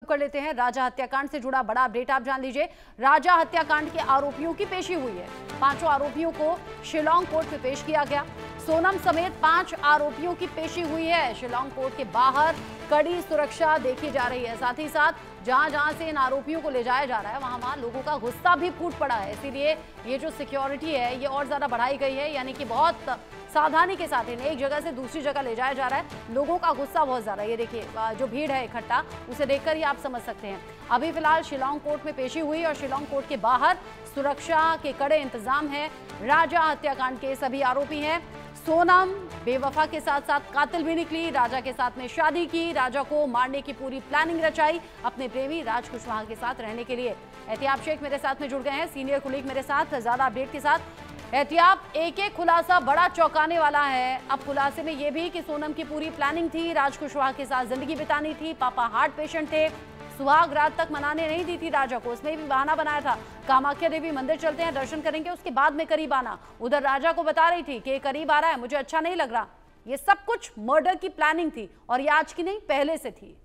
कर लेते हैं। राजा हत्याकांड से जुड़ा बड़ा अपडेट आप जान लीजिए। राजा हत्याकांड के आरोपियों की पेशी हुई है। 5 आरोपियों को शिलांग कोर्ट में पेश किया गया। सोनम समेत 5 आरोपियों की पेशी हुई है। शिलांग कोर्ट के बाहर कड़ी सुरक्षा देखी जा रही है। साथ ही साथ जहां से इन आरोपियों को ले जाया जा रहा है वहां लोगों का गुस्सा भी फूट पड़ा है। इसीलिए ये जो सिक्योरिटी है ये और ज्यादा बढ़ाई गई है, यानी कि बहुत सावधानी के साथ इन्हें एक जगह से दूसरी जगह ले जाया जा रहा है। लोगों का गुस्सा बहुत ज्यादा है। ये देखिए जो भीड़ है इकट्ठा, उसे देखकर ही आप समझ सकते हैं। अभी फिलहाल शिलांग कोर्ट में पेशी हुई और शिलांग कोर्ट के बाहर सुरक्षा के कड़े इंतजाम है। राजा हत्याकांड के सभी आरोपी हैं। सोनम बेवफा के साथ साथ कातिल भी निकली। राजा के साथ में शादी की, राजा को मारने की पूरी प्लानिंग रचाई अपने प्रेमी राज कुशवाहा के साथ रहने के लिए। एहतियाब शेख मेरे साथ में जुड़ गए हैं, सीनियर कुलीग मेरे साथ ज्यादा अपडेट के साथ। एहतियाब, एक खुलासा बड़ा चौंकाने वाला है। अब खुलासे में यह भी कि सोनम की पूरी प्लानिंग थी, राज कुशवाहा के साथ जिंदगी बितानी थी। पापा हार्ट पेशेंट थे, सुहाग रात तक मनाने नहीं दी थी राजा को। उसने भी बहाना बनाया था, कामाख्या देवी मंदिर चलते हैं, दर्शन करेंगे, उसके बाद में करीब आना। उधर राजा को बता रही थी कि करीब आ रहा है, मुझे अच्छा नहीं लग रहा। ये सब कुछ मर्डर की प्लानिंग थी और ये आज की नहीं, पहले से थी।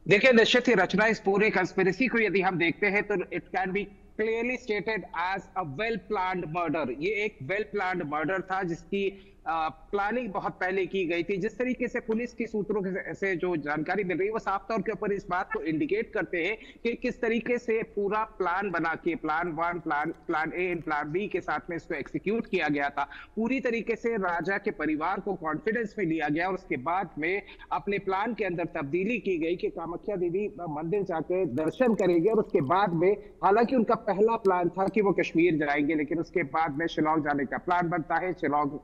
देखिए, निश्चित ही रचना इस पूरे कंस्पिरेसी को यदि हम देखते हैं तो it can be clearly stated as a well planned murder. ये एक वेल प्लान्ड मर्डर था जिसकी प्लानिंग बहुत पहले की गई थी। जिस तरीके से पुलिस के सूत्रों से जो जानकारी मिल रही है वो साफ तौर के ऊपर इस बात को इंडिकेट करते हैं कि किस तरीके से पूरा प्लान बना के plan 1, plan A and plan B के साथ में इसको एग्जीक्यूट किया गया था। पूरी तरीके से राजा के परिवार को कॉन्फिडेंस में लिया गया और उसके बाद में अपने प्लान के अंदर तब्दीली की गई कि कामाख्या देवी मंदिर जाके दर्शन करेंगे और उसके बाद में, हालांकि उनका पहला प्लान था कि वो कश्मीर जाएंगे, लेकिन उसके बाद में शिलांग जाने का प्लान बनता है। शिलांग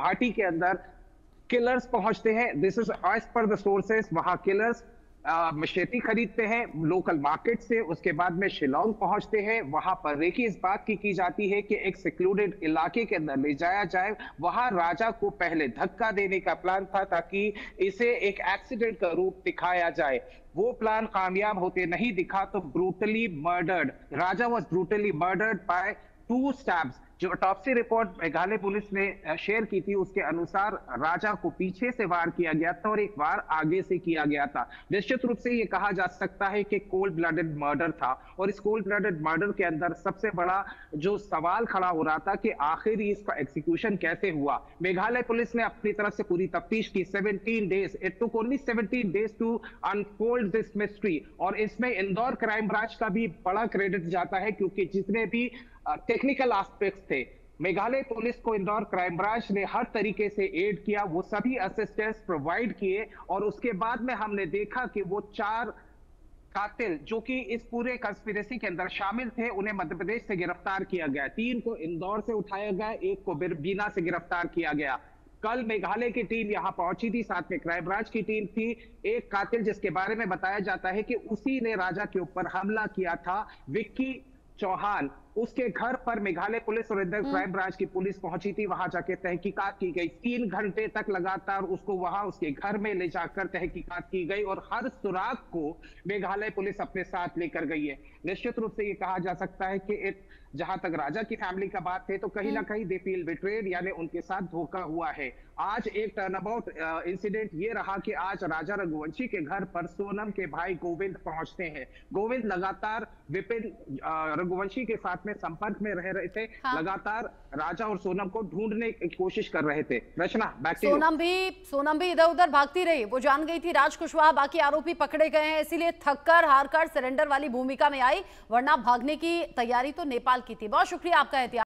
गुवाहाटी के अंदर किलर्स पहुंचते हैं। This is as per the sources. वहां किलर्स मशेती खरीदते हैं लोकल मार्केट से। उसके बाद में शिलांग पहुंचते हैं। वहां पर रेकी इस बात की जाती है कि एक सिक्लूडेड इलाके के अंदर ले जाया जाए। वहां राजा को पहले धक्का देने का प्लान था ताकि इसे एक एक्सीडेंट का रूप दिखाया जाए। वो प्लान कामयाब होते नहीं दिखा तो brutally murdered, Raja was brutally murdered by 2 stabs. जो ऑटोप्सी रिपोर्ट मेघालय पुलिस ने शेयर की थी उसके अनुसार राजा को पीछे से वार किया गया था और एक वार आगे से किया गया था। निश्चित रूप से यह कहा जा सकता है कि कोल्ड ब्लडेड मर्डर था और इस कोल्ड ब्लडेड मर्डर के अंदर सबसे बड़ा जो सवाल खड़ा हो रहा था कि आखिर इसका एग्जीक्यूशन कैसे हुआ। मेघालय पुलिस ने अपनी तरफ से पूरी तफ्तीश की। 17 days, it took only 17 days to unfold this mystery. और इसमें इंदौर क्राइम ब्रांच का भी बड़ा क्रेडिट जाता है क्योंकि जितने भी टेक्निकल एस्पेक्ट्स थे, मेघालय पुलिस को इंदौर क्राइम ब्रांच ने हर तरीके से एड किया, वो सभी असिस्टेंस प्रोवाइड किए। और उसके बाद में हमने देखा कि वो 4 कातिल जो कि इस पूरे कंस्पिरेसी के अंदर शामिल थे उन्हें मध्य प्रदेश से गिरफ्तार किया गया। 3 को इंदौर से उठाया गया, 1 को बीना से गिरफ्तार किया गया। कल मेघालय की टीम यहां पहुंची थी, साथ में क्राइम ब्रांच की टीम थी। एक कातिल जिसके बारे में बताया जाता है कि उसी ने राजा के ऊपर हमला किया था, विक्की चौहान, उसके घर पर मेघालय पुलिस और इंदौर क्राइम ब्रांच की पुलिस पहुंची थी। वहां जाके तहकीकात की गई। 3 घंटे तक लगातार उसको वहां उसके घर में ले जाकर तहकीकात की गई और हर सुराग को मेघालय पुलिस अपने साथ लेकर गई है। निश्चित रूप से ये कहा जा सकता है कि जहां तक राजा की फैमिली का बात है तो कहीं ना कहीं दे फील बिट्रेड, यानी उनके साथ धोखा हुआ है। आज एक टर्न अबाउट इंसिडेंट ये रहा कि आज राजा रघुवंशी के घर पर सोनम के भाई गोविंद पहुंचते हैं। गोविंद लगातार विपिन रघुवंशी के साथ में संपर्क में रह रहे थे। हाँ। लगातार राजा और सोनम को ढूंढने की कोशिश कर रहे थे। रचना, सोनम भी इधर उधर भागती रही। वो जान गई थी राज कुशवाहा बाकी आरोपी पकड़े गए हैं, इसीलिए थककर हारकर सरेंडर वाली भूमिका में आई, वरना भागने की तैयारी तो नेपाल की थी। बहुत शुक्रिया आपका एहतियात।